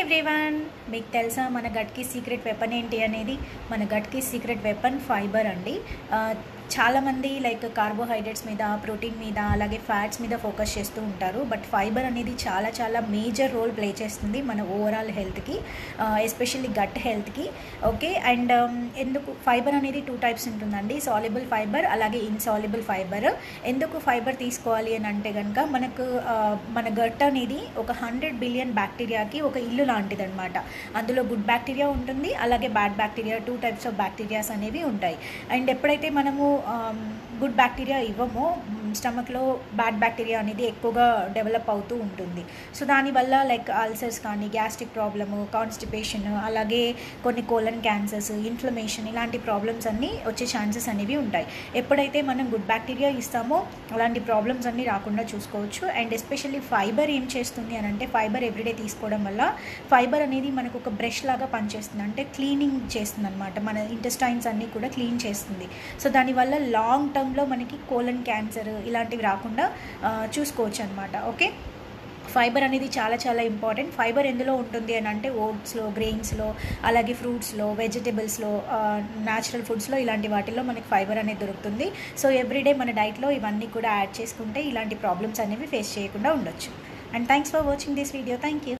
Everyone, మీకు తెలుసా మన గట్కి సీక్రెట్ వెపన్ ఏంటి అనేది? మన గట్కి సీక్రెట్ వెపన్ ఫైబర్ అండి. చాలామంది లైక్ కార్బోహైడ్రేట్స్ మీద, ప్రోటీన్ మీద, అలాగే ఫ్యాట్స్ మీద ఫోకస్ చేస్తూ ఉంటారు. బట్ ఫైబర్ అనేది చాలా చాలా మేజర్ రోల్ ప్లే చేస్తుంది మన ఓవరాల్ హెల్త్కి, ఎస్పెషల్లీ గట్ హెల్త్కి. ఓకే, అండ్ ఎందుకు ఫైబర్ అనేది 2 టైప్స్ ఉంటుందండి, సాల్యుబుల్ ఫైబర్ అలాగే ఇన్సాల్యుబుల్ ఫైబర్. ఎందుకు ఫైబర్ తీసుకోవాలి అని అంటే కనుక మనకు మన గట్ అనేది ఒక 100 బిలియన్ బ్యాక్టీరియాకి ఒక ఇల్లు లాంటిది అనమాట. అందులో గుడ్ బ్యాక్టీరియా ఉంటుంది, అలాగే bad bacteria, 2 types of bacterias అనేవి ఉంటాయి. అండ్ ఎప్పుడైతే మనము గుడ్ బ్యాక్టీరియా ఇవ్వమో స్టమక్లో బ్యాడ్ బ్యాక్టీరియా అనేది ఎక్కువగా డెవలప్ అవుతూ ఉంటుంది. సో దానివల్ల లైక్ అల్సర్స్ కానీ, గ్యాస్ట్రిక్ ప్రాబ్లము, కాన్స్టిపేషన్, అలాగే కొన్ని కోలన్ క్యాన్సర్స్, ఇన్ఫ్లమేషన్, ఇలాంటి ప్రాబ్లమ్స్ అన్నీ వచ్చే ఛాన్సెస్ అనేవి ఉంటాయి. ఎప్పుడైతే మనం గుడ్ బ్యాక్టీరియా ఇస్తామో అలాంటి ప్రాబ్లమ్స్ అన్నీ రాకుండా చూసుకోవచ్చు. అండ్ ఎస్పెషల్లీ ఫైబర్ ఏం చేస్తుంది అని అంటే, ఫైబర్ ఎవ్రీడే తీసుకోవడం వల్ల ఫైబర్ అనేది మనకు ఒక బ్రష్ లాగా పనిచేస్తుంది, అంటే క్లీనింగ్ చేస్తుంది అనమాట. మన ఇంటెస్టైన్స్ అన్నీ కూడా క్లీన్ చేస్తుంది. సో దానివల్ల లాంగ్ టర్మ్లో మనకి కోలన్ క్యాన్సర్ ఇలాంటివి రాకుండా చూసుకోవచ్చు అనమాట. ఓకే, ఫైబర్ అనేది చాలా చాలా ఇంపార్టెంట్. ఫైబర్ ఎందులో ఉంటుంది అని అంటే ఓట్స్లో, గ్రెయిన్స్లో, అలాగే ఫ్రూట్స్లో, వెజిటబుల్స్లో, న్యాచురల్ ఫుడ్స్లో, ఇలాంటి వాటిల్లో మనకి ఫైబర్ అనేది దొరుకుతుంది. సో ఎవ్రీడే మన డైట్లో ఇవన్నీ కూడా యాడ్ చేసుకుంటే ఇలాంటి ప్రాబ్లమ్స్ అనేవి ఫేస్ చేయకుండా ఉండొచ్చు. And thanks for watching this video. Thank you.